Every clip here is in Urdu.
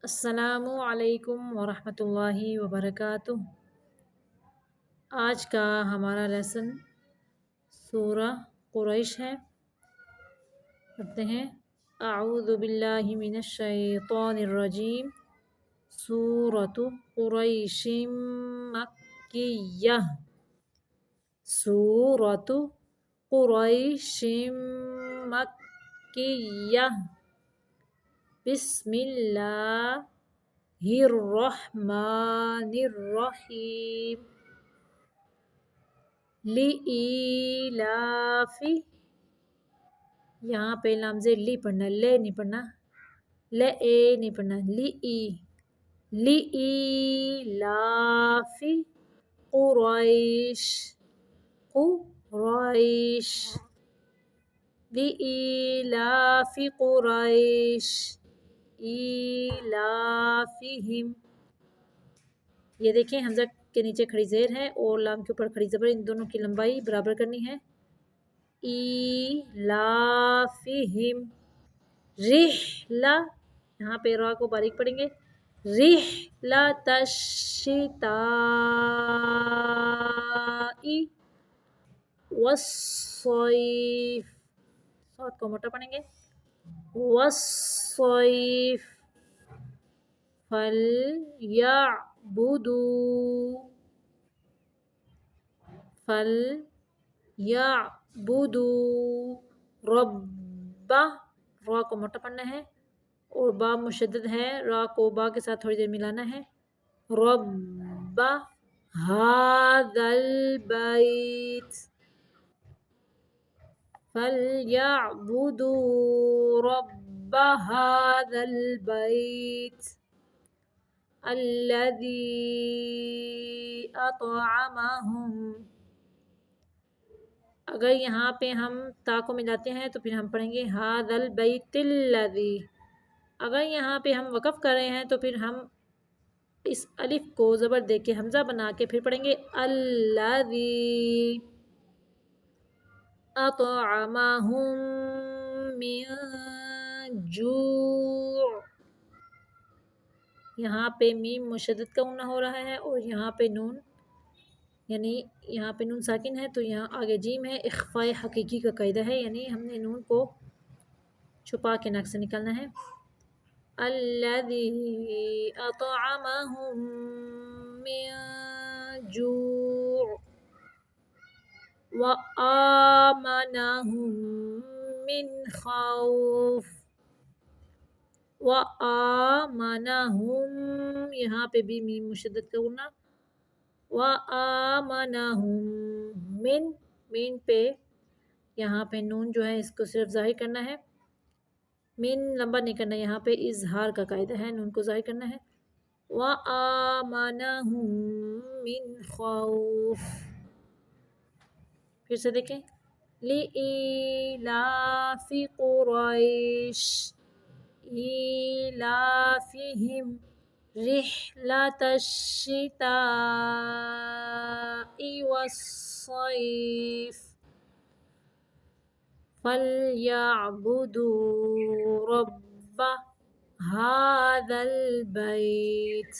السلام علیکم ورحمۃ اللہ وبرکاتہ۔ آج کا ہمارا لیسن سورہ قریش ہے۔ پڑھتے ہیں اعوذ باللہ من الشیطان الرجیم۔ سورۃ قریش مکیہ۔ سورۃ قریش مکیہ۔ بسم اللہ الرحمن الرحیم۔ لإیلاف، یہاں پہ لامز لی پڑھنا، لے نہیں پڑھنا، لے نہیں پڑھنا، لإیلاف قریش، قریش، لإیلاف قریش ایلافہم۔ یہ دیکھیں حمزہ کے نیچے کھڑی زیر ہے اور لام کے اوپر کھڑی زبر، ان دونوں کی لمبائی برابر کرنی ہے۔ ایلافہم۔ رحلہ، یہاں پہ را کو باریک پڑھیں گے، رحلۃ الشتاء والصیف، صاد کو موٹا پڑھیں گے، والصیف، فلیعبدوا رب، را کو موٹا پڑھنا ہے اور با مشدد ہے، را کو با کے ساتھ تھوڑی دیر ملانا ہے۔ رب ھذا البیت، فلیعبدوا رب ھذا البیت الذی اطعمہم۔ اگر یہاں پہ ہم تا کو ملاتے ہیں تو پھر ہم پڑھیں گے ھذا البیت الذی۔ اگر یہاں پہ ہم وقف کر رہے ہیں تو پھر ہم اس الف کو زبر دے کے حمزہ بنا کے پھر پڑھیں گے الذی اطعمہم من جوع۔ یہاں پہ میم مشدد کا غنہ ہو رہا ہے اور یہاں پہ نون، یعنی یہاں پہ نون ساکن ہے تو یہاں آگے جیم ہے۔ اخفاء حقیقی کا قاعدہ ہے، یعنی ہم نے نون کو چھپا کے ناک سے نکالنا ہے۔ الذی اطعمہم من جوع وآمنہم من خوف۔ وآمنہم، یہاں پہ بھی میم مشدد کا غنہ، وآمنہم من، مین پہ یہاں پہ نون جو ہے اس کو صرف ظاہر کرنا ہے، مین لمبا نہیں کرنا، یہاں پہ اظہار کا قاعدہ ہے، نون کو ظاہر کرنا ہے۔ وآمنہم من خوف۔ پھر سے دیکھیں، لإیلاف قریش ایلافہم رحلۃ الشتاء والصیف فلیعبدوا رب ھذا البیت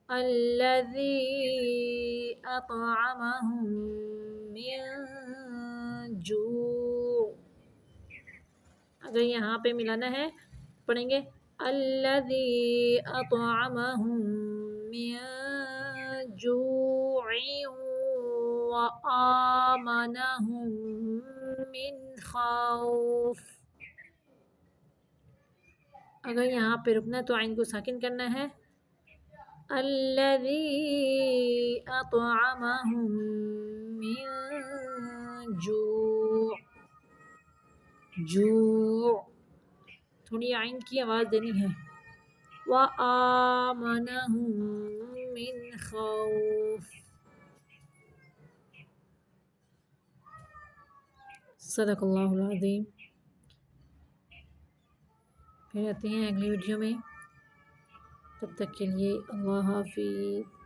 الذی اطعمہم من جوع۔ اگر یہاں پہ ملانا ہے پڑھیں گے الذی اطعمہم من جوع وآمنہم من خوف۔ اگر یہاں پہ رکنا ہے تو عین کو ساکن کرنا ہے، الذی اطعمہم من جوع، جوع، تھوڑی عین کی آواز دینی ہے۔ وآمنہم من خوف۔ صدق اللہ العظیم۔ پھر آتے ہیں اگلی ویڈیو میں، تب تک کے لیے اللہ حافظ۔